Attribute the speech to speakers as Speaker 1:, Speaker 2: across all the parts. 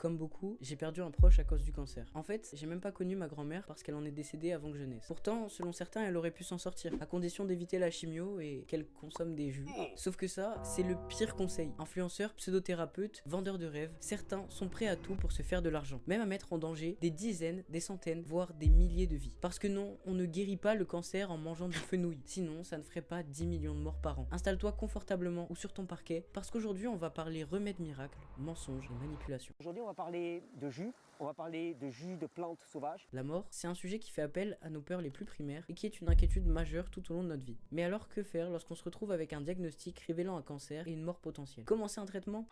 Speaker 1: Comme beaucoup, j'ai perdu un proche à cause du cancer. En fait, j'ai même pas connu ma grand-mère parce qu'elle en est décédée avant que je naisse. Pourtant, selon certains, elle aurait pu s'en sortir, à condition d'éviter la chimio et qu'elle consomme des jus. Sauf que ça, c'est le pire conseil. Influenceurs, pseudothérapeutes, vendeurs de rêves, certains sont prêts à tout pour se faire de l'argent, même à mettre en danger des dizaines, des centaines, voire des milliers de vies. Parce que non, on ne guérit pas le cancer en mangeant du fenouil. Sinon, ça ne ferait pas 10 millions de morts par an. Installe-toi confortablement ou sur ton parquet, parce qu'aujourd'hui, on va parler remèdes miracles, mensonges et manipulations.
Speaker 2: Aujourd'hui, on va parler de jus, on va parler de jus de plantes sauvages.
Speaker 1: La mort, c'est un sujet qui fait appel à nos peurs les plus primaires et qui est une inquiétude majeure tout au long de notre vie. Mais alors, que faire lorsqu'on se retrouve avec un diagnostic révélant un cancer et une mort potentielle? Commencer un traitement?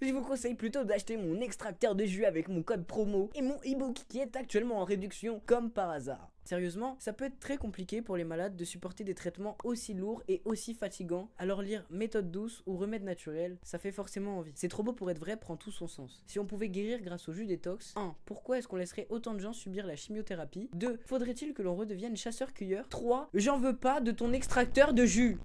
Speaker 1: Je vous conseille plutôt d'acheter mon extracteur de jus avec mon code promo et mon e-book qui est actuellement en réduction comme par hasard. Sérieusement, ça peut être très compliqué pour les malades de supporter des traitements aussi lourds et aussi fatigants, alors lire méthode douce ou remède naturel, ça fait forcément envie. C'est trop beau pour être vrai prend tout son sens. Si on pouvait guérir grâce au jus détox, 1. Pourquoi est-ce qu'on laisserait autant de gens subir la chimiothérapie? 2. Faudrait-il que l'on redevienne chasseur-cueilleur? 3. J'en veux pas de ton extracteur de jus.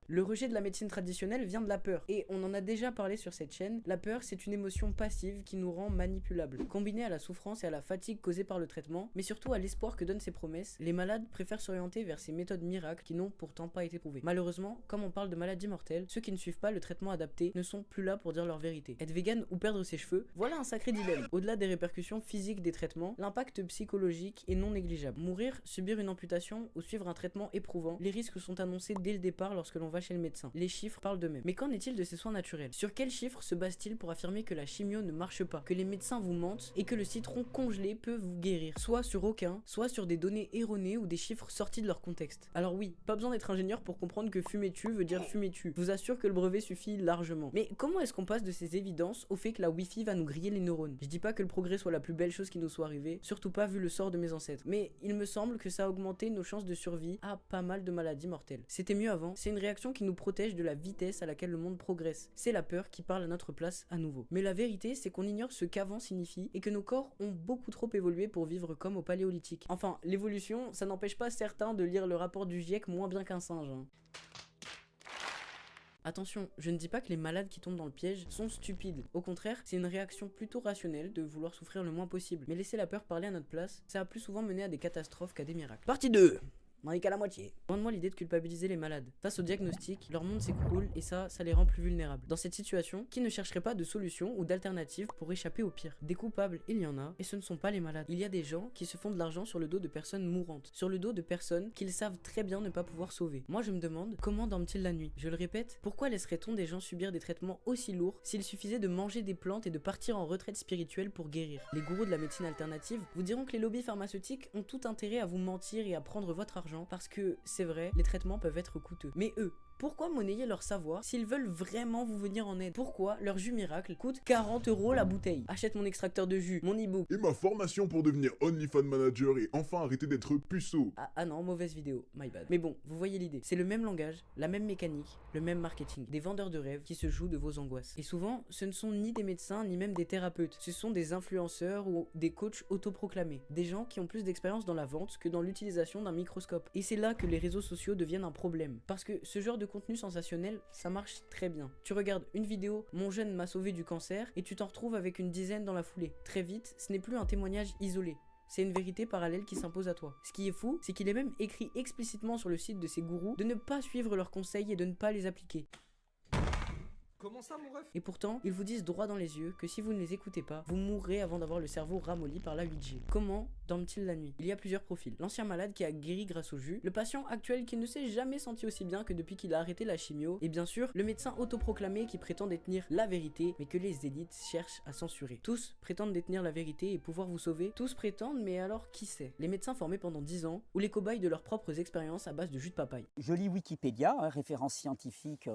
Speaker 1: Le rejet de la médecine traditionnelle vient de la peur, et on en a déjà parlé sur cette chaîne. La peur, c'est une émotion passive qui nous rend manipulables. Combinée à la souffrance et à la fatigue causée par le traitement, mais surtout à l'espoir que donnent ces promesses, les malades préfèrent s'orienter vers ces méthodes miracles qui n'ont pourtant pas été prouvées. Malheureusement, comme on parle de maladies mortelles, ceux qui ne suivent pas le traitement adapté ne sont plus là pour dire leur vérité. Être vegan ou perdre ses cheveux, voilà un sacré dilemme. Au-delà des répercussions physiques des traitements, l'impact psychologique est non négligeable. Mourir, subir une amputation ou suivre un traitement éprouvant, les risques sont annoncés dès le départ lorsque l'on va chez le médecin. Les chiffres parlent d'eux-mêmes. Mais qu'en est-il de ces soins naturels? Sur quels chiffres se base-t-il pour affirmer que la chimio ne marche pas, que les médecins vous mentent et que le citron congelé peut vous guérir? Soit sur aucun, soit sur des données erronées ou des chiffres sortis de leur contexte. Alors oui, pas besoin d'être ingénieur pour comprendre que fumer tu veut dire fumer tu. Je vous assure que le brevet suffit largement. Mais comment est-ce qu'on passe de ces évidences au fait que la Wi-Fi va nous griller les neurones? Je dis pas que le progrès soit la plus belle chose qui nous soit arrivée, surtout pas vu le sort de mes ancêtres. Mais il me semble que ça a augmenté nos chances de survie à pas mal de maladies mortelles. C'était mieux avant, c'est une réaction qui nous protège de la vitesse à laquelle le monde progresse. C'est la peur qui parle à notre place à nouveau. Mais la vérité, c'est qu'on ignore ce qu'avant signifie et que nos corps ont beaucoup trop évolué pour vivre comme au paléolithique. Enfin, l'évolution, ça n'empêche pas certains de lire le rapport du GIEC moins bien qu'un singe. Attention, je ne dis pas que les malades qui tombent dans le piège sont stupides. Au contraire, c'est une réaction plutôt rationnelle de vouloir souffrir le moins possible. Mais laisser la peur parler à notre place, ça a plus souvent mené à des catastrophes qu'à des miracles. Partie 2. On est qu'à la moitié. Loin de moi l'idée de culpabiliser les malades. Face au diagnostic, leur monde s'écroule et ça les rend plus vulnérables. Dans cette situation, qui ne chercherait pas de solution ou d'alternative pour échapper au pire? Des coupables, il y en a, et ce ne sont pas les malades. Il y a des gens qui se font de l'argent sur le dos de personnes mourantes, sur le dos de personnes qu'ils savent très bien ne pas pouvoir sauver. Moi je me demande, comment dorment-ils la nuit? Je le répète, pourquoi laisserait-on des gens subir des traitements aussi lourds s'il suffisait de manger des plantes et de partir en retraite spirituelle pour guérir? Les gourous de la médecine alternative vous diront que les lobbies pharmaceutiques ont tout intérêt à vous mentir et à prendre votre argent parce que, c'est vrai, les traitements peuvent être coûteux. Mais eux, pourquoi monnayer leur savoir s'ils veulent vraiment vous venir en aide? Pourquoi leur jus miracle coûte 40 € la bouteille? Achète mon extracteur de jus, mon e-book.
Speaker 3: Et ma formation pour devenir OnlyFans Manager et enfin arrêter d'être puceau.
Speaker 1: Ah non, mauvaise vidéo, my bad. Mais bon, vous voyez l'idée. C'est le même langage, la même mécanique, le même marketing. Des vendeurs de rêves qui se jouent de vos angoisses. Et souvent, ce ne sont ni des médecins ni même des thérapeutes. Ce sont des influenceurs ou des coachs autoproclamés. Des gens qui ont plus d'expérience dans la vente que dans l'utilisation d'un microscope. Et c'est là que les réseaux sociaux deviennent un problème. Parce que ce genre de contenu sensationnel, ça marche très bien. Tu regardes une vidéo, mon jeune m'a sauvé du cancer, et tu t'en retrouves avec une dizaine dans la foulée. Très vite, ce n'est plus un témoignage isolé. C'est une vérité parallèle qui s'impose à toi. Ce qui est fou, c'est qu'il est même écrit explicitement sur le site de ces gourous de ne pas suivre leurs conseils et de ne pas les appliquer.
Speaker 4: Comment ça, mon ref?
Speaker 1: Et pourtant, ils vous disent droit dans les yeux que si vous ne les écoutez pas, vous mourrez avant d'avoir le cerveau ramolli par la 8G. Comment dorment-ils la nuit? Il y a plusieurs profils. L'ancien malade qui a guéri grâce au jus, le patient actuel qui ne s'est jamais senti aussi bien que depuis qu'il a arrêté la chimio, et bien sûr, le médecin autoproclamé qui prétend détenir la vérité, mais que les élites cherchent à censurer. Tous prétendent détenir la vérité et pouvoir vous sauver. Tous prétendent, mais alors qui sait? Les médecins formés pendant 10 ans, ou les cobayes de leurs propres expériences à base de jus de papaye.
Speaker 2: Je lis Wikipédia, référence scientifique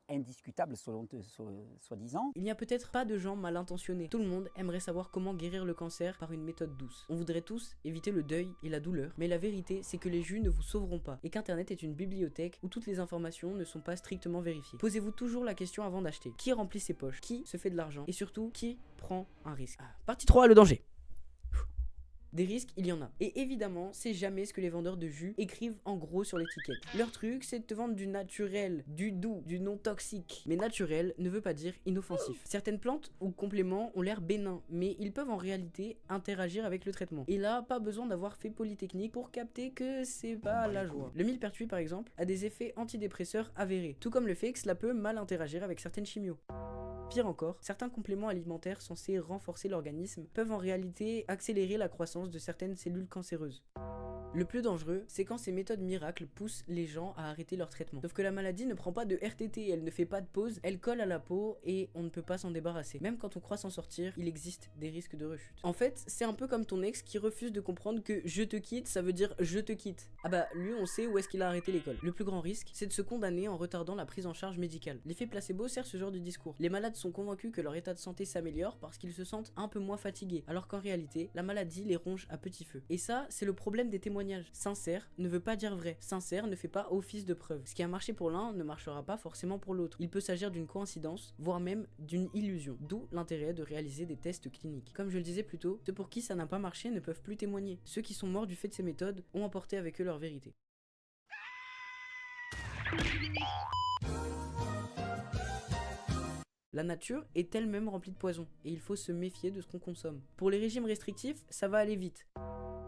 Speaker 2: indiscutable soi-disant.
Speaker 1: Il n'y a peut-être pas de gens mal intentionnés. Tout le monde aimerait savoir comment guérir le cancer par une méthode douce. On voudrait tous éviter le deuil et la douleur, mais la vérité c'est que les jus ne vous sauveront pas et qu'internet est une bibliothèque où toutes les informations ne sont pas strictement vérifiées. Posez-vous toujours la question avant d'acheter. Qui remplit ses poches? Qui se fait de l'argent? Et surtout, qui prend un risque? Partie 3, le danger. Des risques, il y en a. Et évidemment, c'est jamais ce que les vendeurs de jus écrivent en gros sur l'étiquette. Leur truc, c'est de te vendre du naturel, du doux, du non toxique. Mais naturel ne veut pas dire inoffensif. Certaines plantes ou compléments ont l'air bénins, mais ils peuvent en réalité interagir avec le traitement. Et là, pas besoin d'avoir fait Polytechnique pour capter que c'est pas la joie. Le millepertuis par exemple a des effets antidépresseurs avérés, tout comme le fait que cela peut mal interagir avec certaines chimios. Pire encore, certains compléments alimentaires censés renforcer l'organisme peuvent en réalité accélérer la croissance de certaines cellules cancéreuses. Le plus dangereux, c'est quand ces méthodes miracles poussent les gens à arrêter leur traitement. Sauf que la maladie ne prend pas de RTT, elle ne fait pas de pause, elle colle à la peau et on ne peut pas s'en débarrasser. Même quand on croit s'en sortir, il existe des risques de rechute. En fait, c'est un peu comme ton ex qui refuse de comprendre que je te quitte, ça veut dire je te quitte. Ah bah, lui on sait où est-ce qu'il a arrêté l'école. Le plus grand risque, c'est de se condamner en retardant la prise en charge médicale. L'effet placebo sert ce genre de discours. Les malades sont convaincus que leur état de santé s'améliore parce qu'ils se sentent un peu moins fatigués, alors qu'en réalité, la maladie les ronge à petit feu. Et ça, c'est le problème des témoignages. Sincère ne veut pas dire vrai. Sincère ne fait pas office de preuve. Ce qui a marché pour l'un ne marchera pas forcément pour l'autre. Il peut s'agir d'une coïncidence, voire même d'une illusion. D'où l'intérêt de réaliser des tests cliniques. Comme je le disais plus tôt, ceux pour qui ça n'a pas marché ne peuvent plus témoigner. Ceux qui sont morts du fait de ces méthodes ont emporté avec eux leur vérité. La nature est elle-même remplie de poison et il faut se méfier de ce qu'on consomme. Pour les régimes restrictifs, ça va aller vite.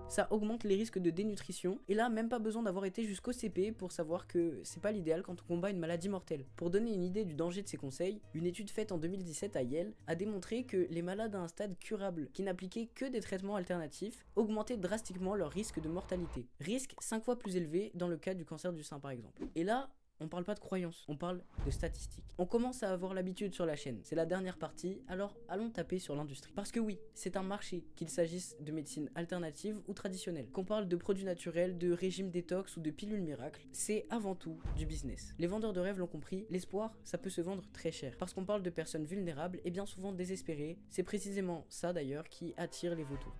Speaker 1: Ça augmente les risques de dénutrition, et là même pas besoin d'avoir été jusqu'au CP pour savoir que c'est pas l'idéal quand on combat une maladie mortelle. Pour donner une idée du danger de ces conseils, une étude faite en 2017 à Yale a démontré que les malades à un stade curable qui n'appliquaient que des traitements alternatifs augmentaient drastiquement leur risque de mortalité. Risque 5 fois plus élevé dans le cas du cancer du sein par exemple. Et là, on parle pas de croyance, on parle de statistiques. On commence à avoir l'habitude sur la chaîne, c'est la dernière partie, alors allons taper sur l'industrie. Parce que oui, c'est un marché, qu'il s'agisse de médecine alternative ou traditionnelle. Qu'on parle de produits naturels, de régime détox ou de pilules miracles, c'est avant tout du business. Les vendeurs de rêves l'ont compris, l'espoir, ça peut se vendre très cher. Parce qu'on parle de personnes vulnérables et bien souvent désespérées, c'est précisément ça d'ailleurs qui attire les vautours.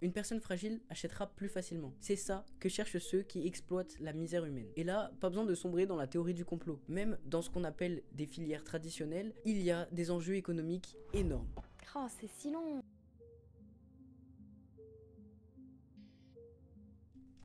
Speaker 1: Une personne fragile achètera plus facilement. C'est ça que cherchent ceux qui exploitent la misère humaine. Et là, pas besoin de sombrer dans la théorie du complot. Même dans ce qu'on appelle des filières traditionnelles, il y a des enjeux économiques énormes.
Speaker 5: Oh, c'est si long.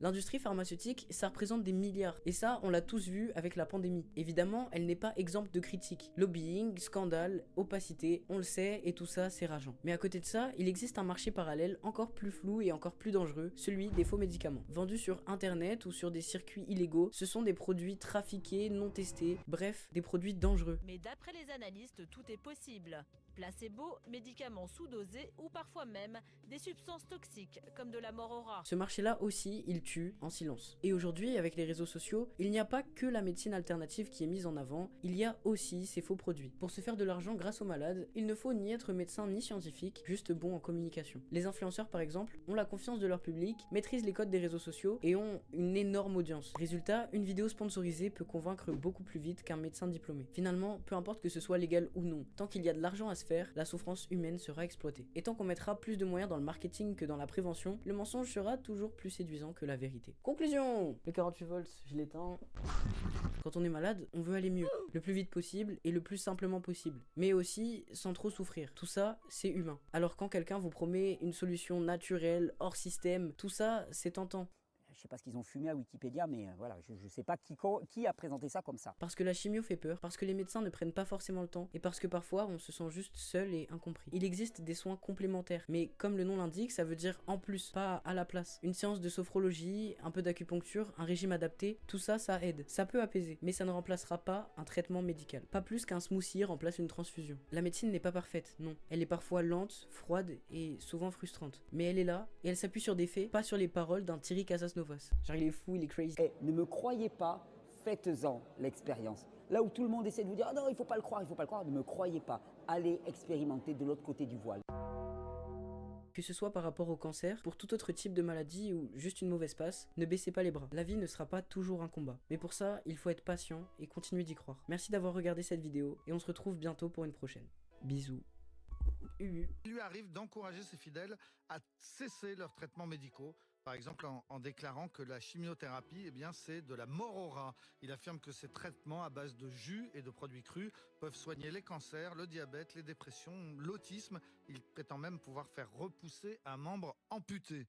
Speaker 1: L'industrie pharmaceutique, ça représente des milliards. Et ça, on l'a tous vu avec la pandémie. Évidemment, elle n'est pas exempte de critiques. Lobbying, scandale, opacité, on le sait, et tout ça, c'est rageant. Mais à côté de ça, il existe un marché parallèle encore plus flou et encore plus dangereux, celui des faux médicaments. Vendus sur internet ou sur des circuits illégaux, ce sont des produits trafiqués, non testés, bref, des produits dangereux.
Speaker 6: Mais d'après les analystes, tout est possible. Placebo, médicaments sous-dosés ou parfois même des substances toxiques comme de la morora.
Speaker 1: Ce marché-là aussi, il tue en silence. Et aujourd'hui, avec les réseaux sociaux, il n'y a pas que la médecine alternative qui est mise en avant, il y a aussi ces faux produits. Pour se faire de l'argent grâce aux malades, il ne faut ni être médecin ni scientifique, juste bon en communication. Les influenceurs par exemple, ont la confiance de leur public, maîtrisent les codes des réseaux sociaux et ont une énorme audience. Résultat, une vidéo sponsorisée peut convaincre beaucoup plus vite qu'un médecin diplômé. Finalement, peu importe que ce soit légal ou non, tant qu'il y a de l'argent à se faire, la souffrance humaine sera exploitée. Et tant qu'on mettra plus de moyens dans le marketing que dans la prévention, le mensonge sera toujours plus séduisant que la vérité. Conclusion! Le 48 volts, je l'éteins. Quand on est malade, on veut aller mieux, le plus vite possible et le plus simplement possible, mais aussi sans trop souffrir. Tout ça, c'est humain. Alors quand quelqu'un vous promet une solution naturelle, hors système, tout ça, c'est tentant.
Speaker 2: Je sais pas ce qu'ils ont fumé à Wikipédia, mais voilà, je sais pas qui a présenté ça comme ça.
Speaker 1: Parce que la chimio fait peur, parce que les médecins ne prennent pas forcément le temps, et parce que parfois on se sent juste seul et incompris. Il existe des soins complémentaires, mais comme le nom l'indique, ça veut dire en plus, pas à la place. Une séance de sophrologie, un peu d'acupuncture, un régime adapté, tout ça, ça aide. Ça peut apaiser, mais ça ne remplacera pas un traitement médical. Pas plus qu'un smoothie remplace une transfusion. La médecine n'est pas parfaite, non. Elle est parfois lente, froide et souvent frustrante. Mais elle est là, et elle s'appuie sur des faits, pas sur les paroles d'un Thierry Casasnovas. Genre il est fou, il est crazy.
Speaker 2: Et ne me croyez pas, faites-en l'expérience. Là où tout le monde essaie de vous dire ah non, il faut pas le croire, ne me croyez pas. Allez expérimenter de l'autre côté du voile.
Speaker 1: Que ce soit par rapport au cancer, pour tout autre type de maladie ou juste une mauvaise passe, ne baissez pas les bras. La vie ne sera pas toujours un combat. Mais pour ça, il faut être patient et continuer d'y croire. Merci d'avoir regardé cette vidéo et on se retrouve bientôt pour une prochaine. Bisous.
Speaker 7: Il lui arrive d'encourager ses fidèles à cesser leurs traitements médicaux
Speaker 5: Par exemple, en déclarant que la chimiothérapie, c'est de la mort au rat. Il affirme que ces traitements à base de jus et de produits crus peuvent soigner les cancers, le diabète, les dépressions, l'autisme. Il prétend même pouvoir faire repousser un membre amputé.